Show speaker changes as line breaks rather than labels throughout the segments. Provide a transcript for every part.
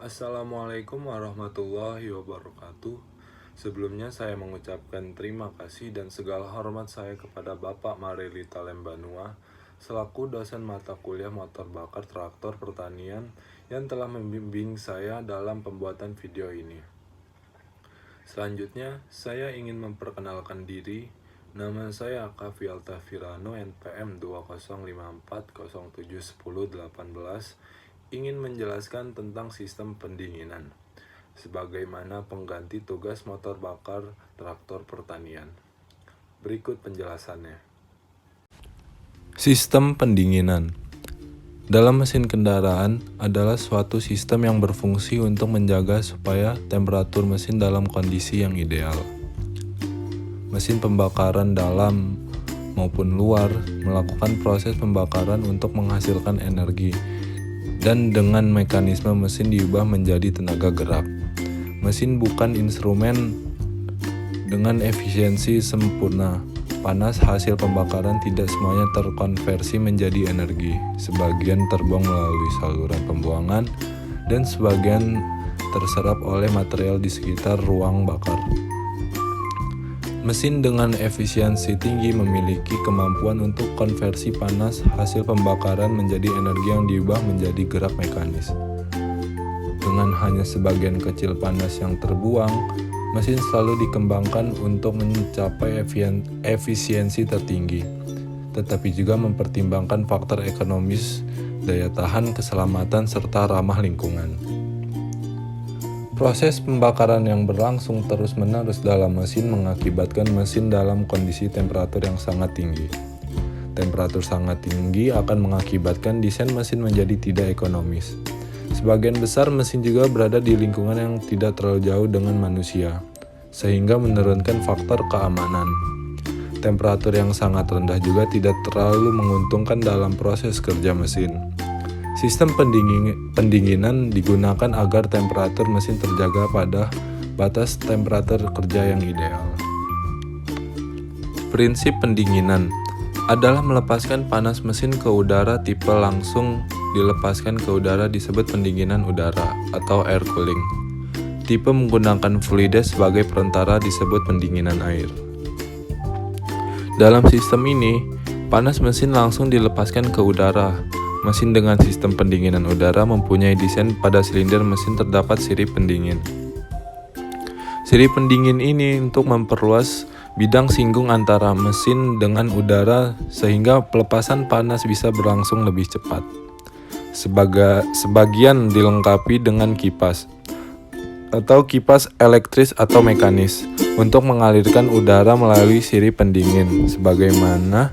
Assalamualaikum warahmatullahi wabarakatuh. Sebelumnya saya mengucapkan terima kasih dan segala hormat saya kepada Bapak Marilita Lembanua selaku dosen mata kuliah motor bakar traktor pertanian yang telah membimbing saya dalam pembuatan video ini. Selanjutnya, saya ingin memperkenalkan diri. Nama saya Kavial Tavirano, NPM 2054071018, ingin menjelaskan tentang sistem pendinginan sebagaimana pengganti tugas motor bakar traktor pertanian. Berikut penjelasannya. Sistem pendinginan dalam mesin kendaraan adalah suatu sistem yang berfungsi untuk menjaga supaya temperatur mesin dalam kondisi yang ideal. Mesin pembakaran dalam maupun luar melakukan proses pembakaran untuk menghasilkan energi, dan dengan mekanisme mesin diubah menjadi tenaga gerak. Mesin bukan instrumen dengan efisiensi sempurna. Panas hasil pembakaran tidak semuanya terkonversi menjadi energi. Sebagian terbuang melalui saluran pembuangan dan sebagian terserap oleh material di sekitar ruang bakar. Mesin dengan efisiensi tinggi memiliki kemampuan untuk konversi panas hasil pembakaran menjadi energi yang diubah menjadi gerak mekanis. Dengan hanya sebagian kecil panas yang terbuang, mesin selalu dikembangkan untuk mencapai efisiensi tertinggi, tetapi juga mempertimbangkan faktor ekonomis, daya tahan, keselamatan, serta ramah lingkungan. Proses pembakaran yang berlangsung terus-menerus dalam mesin mengakibatkan mesin dalam kondisi temperatur yang sangat tinggi. Temperatur sangat tinggi akan mengakibatkan desain mesin menjadi tidak ekonomis. Sebagian besar mesin juga berada di lingkungan yang tidak terlalu jauh dengan manusia, sehingga menurunkan faktor keamanan. Temperatur yang sangat rendah juga tidak terlalu menguntungkan dalam proses kerja mesin. Sistem pendinginan digunakan agar temperatur mesin terjaga pada batas temperatur kerja yang ideal. Prinsip pendinginan adalah melepaskan panas mesin ke udara. Tipe langsung dilepaskan ke udara disebut pendinginan udara atau air cooling. Tipe menggunakan fluida sebagai perantara disebut pendinginan air. Dalam sistem ini, panas mesin langsung dilepaskan ke udara. Mesin dengan sistem pendinginan udara mempunyai desain pada silinder mesin terdapat sirip pendingin. Sirip pendingin ini untuk memperluas bidang singgung antara mesin dengan udara sehingga pelepasan panas bisa berlangsung lebih cepat. Sebagian dilengkapi dengan kipas atau kipas elektris atau mekanis untuk mengalirkan udara melalui sirip pendingin, sebagaimana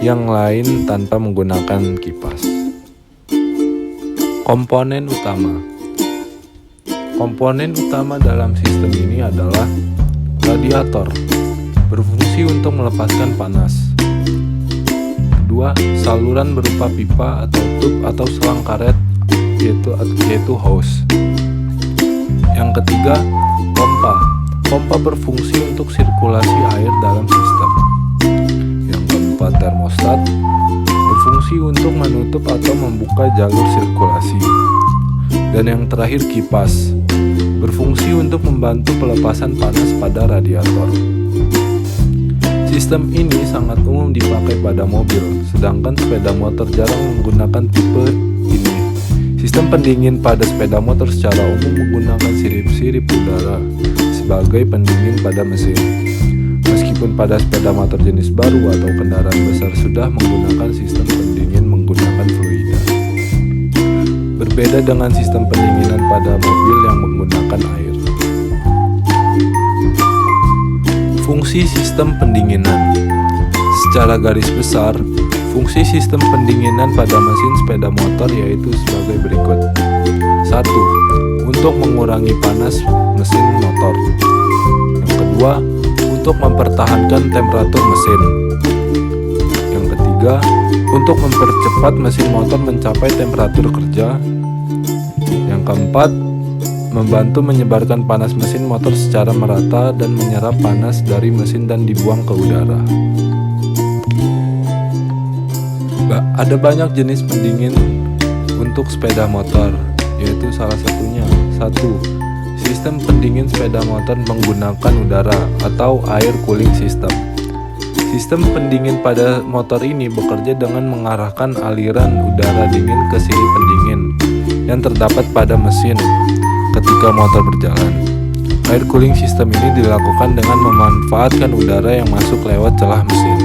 yang lain tanpa menggunakan kipas. Komponen utama dalam sistem ini adalah radiator, berfungsi untuk melepaskan panas. Kedua, saluran berupa pipa atau tub atau selang karet yaitu hose. Yang ketiga, pompa berfungsi untuk sirkulasi air dalam sistem. Yang keempat, termostat berfungsi untuk menutup atau membuka jalur sirkulasi. Dan yang terakhir, kipas berfungsi untuk membantu pelepasan panas pada radiator. Sistem ini sangat umum dipakai pada mobil, sedangkan sepeda motor jarang menggunakan tipe ini. Sistem pendingin pada sepeda motor secara umum menggunakan sirip-sirip udara sebagai pendingin pada mesin. Meskipun pada sepeda motor jenis baru atau kendaraan besar sudah menggunakan sistem pendingin menggunakan fluida. Berbeda dengan sistem pendinginan pada mobil yang menggunakan air. Fungsi sistem pendinginan. Secara garis besar, fungsi sistem pendinginan pada mesin sepeda motor yaitu sebagai berikut. 1. Untuk mengurangi panas mesin motor. Yang kedua, untuk mempertahankan temperatur mesin. Yang ketiga, untuk mempercepat mesin motor mencapai temperatur kerja. Yang keempat, membantu menyebarkan panas mesin motor secara merata dan menyerap panas dari mesin dan dibuang ke udara. Ada banyak jenis pendingin untuk sepeda motor, yaitu salah satunya 1. Sistem pendingin sepeda motor menggunakan udara atau air cooling system. Sistem pendingin pada motor ini bekerja dengan mengarahkan aliran udara dingin ke sili pendingin yang terdapat pada mesin ketika motor berjalan. Air cooling system ini dilakukan dengan memanfaatkan udara yang masuk lewat celah mesin.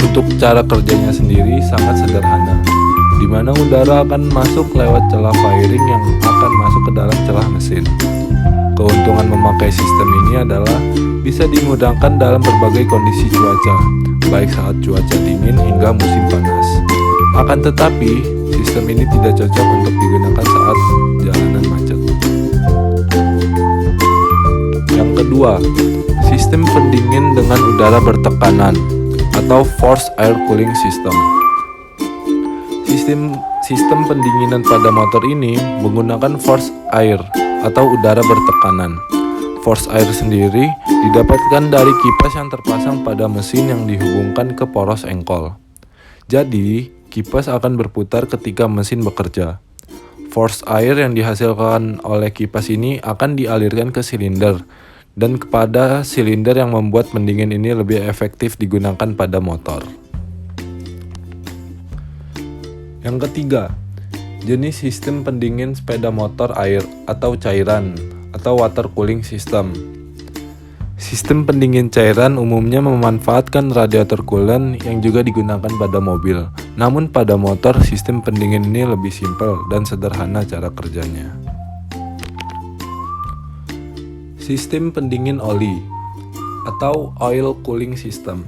Untuk cara kerjanya sendiri sangat sederhana, di mana udara akan masuk lewat celah fairing yang akan masuk ke dalam celah mesin. Keuntungan memakai sistem ini adalah bisa dimudahkan dalam berbagai kondisi cuaca, baik saat cuaca dingin hingga musim panas. Akan tetapi, sistem ini tidak cocok untuk digunakan saat jalanan macet. Yang kedua, sistem pendingin dengan udara bertekanan atau forced air cooling system. Sistem pendinginan pada motor ini menggunakan forced air atau udara bertekanan. Forced air sendiri didapatkan dari kipas yang terpasang pada mesin yang dihubungkan ke poros engkol. Jadi, kipas akan berputar ketika mesin bekerja. Forced air yang dihasilkan oleh kipas ini akan dialirkan ke silinder dan kepada silinder yang membuat pendingin ini lebih efektif digunakan pada motor. Yang ketiga, jenis sistem pendingin sepeda motor air atau cairan atau water cooling system. Sistem pendingin cairan umumnya memanfaatkan radiator coolant yang juga digunakan pada mobil. Namun pada motor, sistem pendingin ini lebih simpel dan sederhana cara kerjanya. Sistem pendingin oli atau oil cooling system.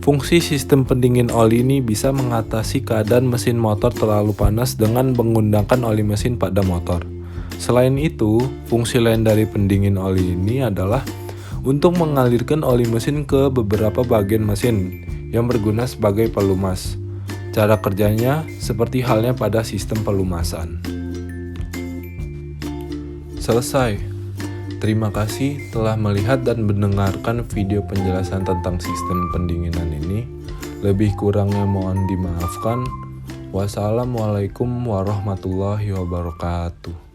Fungsi sistem pendingin oli ini bisa mengatasi keadaan mesin motor terlalu panas dengan menggunakan oli mesin pada motor. Selain itu, fungsi lain dari pendingin oli ini adalah untuk mengalirkan oli mesin ke beberapa bagian mesin yang berguna sebagai pelumas. Cara kerjanya seperti halnya pada sistem pelumasan. Selesai. Terima kasih telah melihat dan mendengarkan video penjelasan tentang sistem pendinginan ini. Lebih kurangnya mohon dimaafkan. Wassalamualaikum warahmatullahi wabarakatuh.